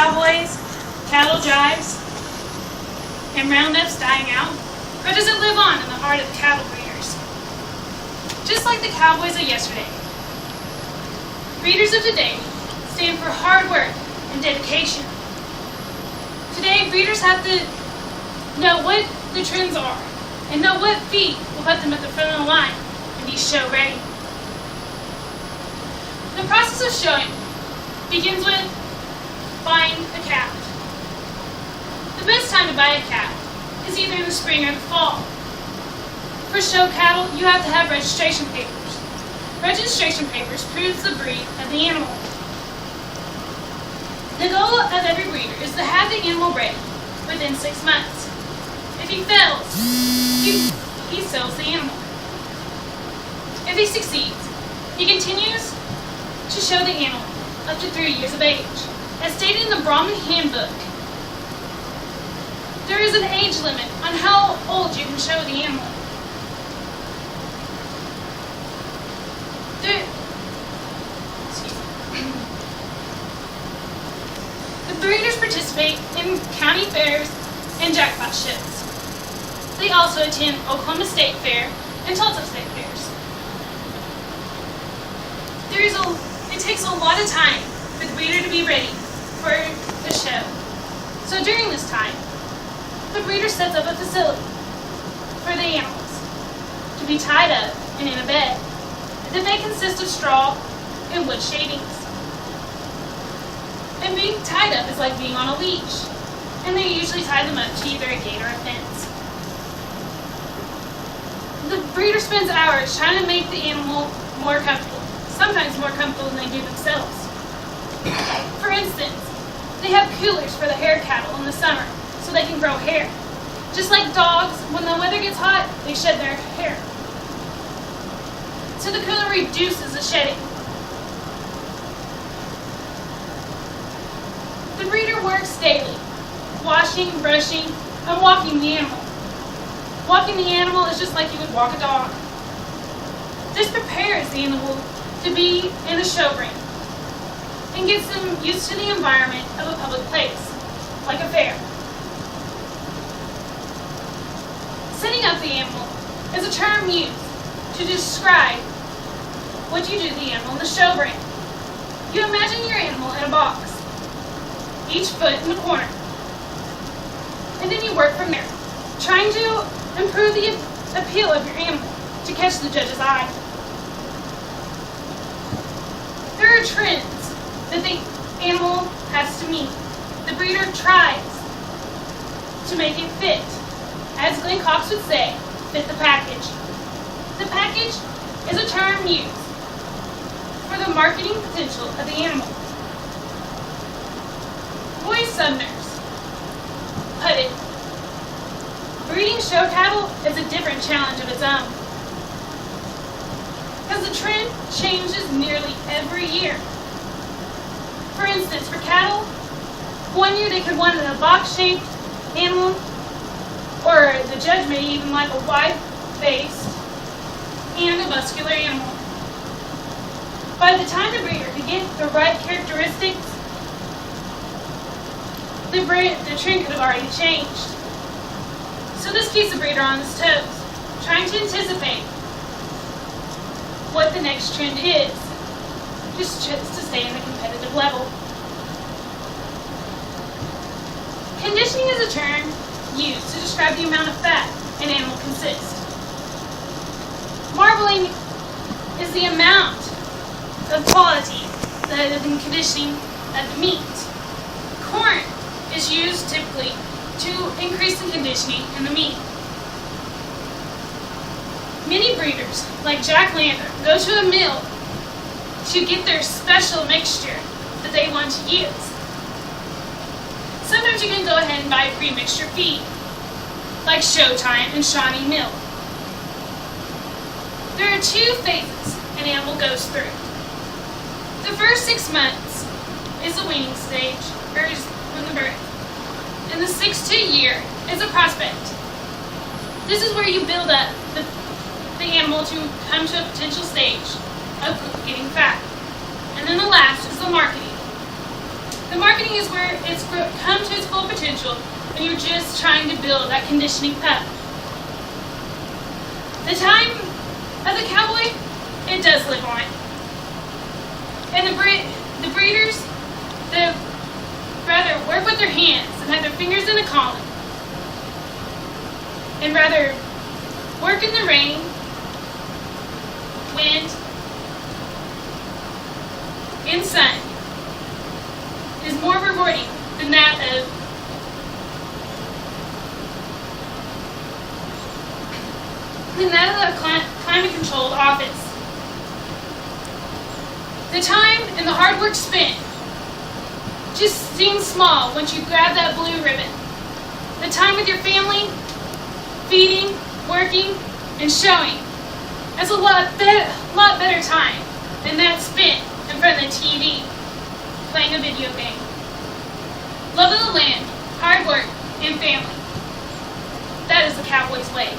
cowboys, cattle drives, and roundups dying out? Or does it live on in the heart of cattle breeders? Just like the cowboys of yesterday, breeders of today stand for hard work and dedication. Today, breeders have to know what the trends are and know what feed will put them at the front of the line and be show ready. The process of showing begins with buying the calf. The best time to buy a calf is either in the spring or the fall. For show cattle, you have to have registration papers. Registration papers proves the breed of the animal. The goal of every breeder is to have the animal bred within 6 months. If he fails, he sells the animal. If he succeeds, he continues to show the animal up to 3 years of age. As stated in the Brahman Handbook, there is an age limit on how old you can show the animal. The breeders participate in county fairs and jackpot shows. They also attend Oklahoma State Fair and Tulsa State Fairs. It takes a lot of time for the breeder to be ready for the show. So during this time, the breeder sets up a facility for the animals to be tied up and in a bed. The bed consists of straw and wood shavings. And being tied up is like being on a leash, and they usually tie them up to either a gate or a fence. The breeder spends hours trying to make the animal more comfortable, sometimes more comfortable than they do themselves. For instance, they have coolers for the hair cattle in the summer so they can grow hair. Just like dogs, when the weather gets hot, they shed their hair. So the cooler reduces the shedding. The breeder works daily, washing, brushing, and walking the animal. Walking the animal is just like you would walk a dog. This prepares the animal to be in a show ring and gets them used to the environment of a public place, like a fair. Setting up the animal is a term used to describe what you do to the animal in the show ring. You imagine your animal in a box, each foot in the corner, and then you work from there, trying to improve the appeal of your animal to catch the judge's eye. There are trends that the animal has to meet. The breeder tries to make it fit. As Glenn Cox would say, fit the package. The package is a term used for the marketing potential of the animal. Roy Sumner's put it, breeding show cattle is a different challenge of its own, because the trend changes nearly every year. For instance, for cattle, one year they could want a box-shaped animal, or the judge may even like a wide-faced and a muscular animal. By the time the breeder could get the right characteristics, the trend could have already changed. So this keeps the breeder on his toes, trying to anticipate what the next trend is, just to stay in a competitive level. Conditioning is a term used to describe the amount of fat an animal consists. Marbling is the amount of quality that is in conditioning of the meat. Corn is used typically to increase the conditioning in the meat. Many breeders, like Jack Lander, go to a mill to get their special mixture that they want to use. Sometimes you can go ahead and buy a pre-mixture feed, like Showtime and Shawnee Mill. There are 2 phases an animal goes through. The first 6 months is the weaning stage, or is from the birth. And the 6th year is a prospect. This is where you build up the animal to come to a potential stage of getting fat. And then the last is the marketing. The marketing is where it's come to its full potential, and you're just trying to build that conditioning up. The time of the cowboy, it does live on. And the breeders, they rather work with their hands and have their fingers in a collar, and rather work in the rain, wind, and sun is more rewarding than that of a climate-controlled office. The time and the hard work spent just seems small once you grab that blue ribbon. The time with your family, feeding, working, and showing, that's a lot better time than that spent in front of the TV, playing a video game. Love of the land, hard work, and family. That is the cowboy's way.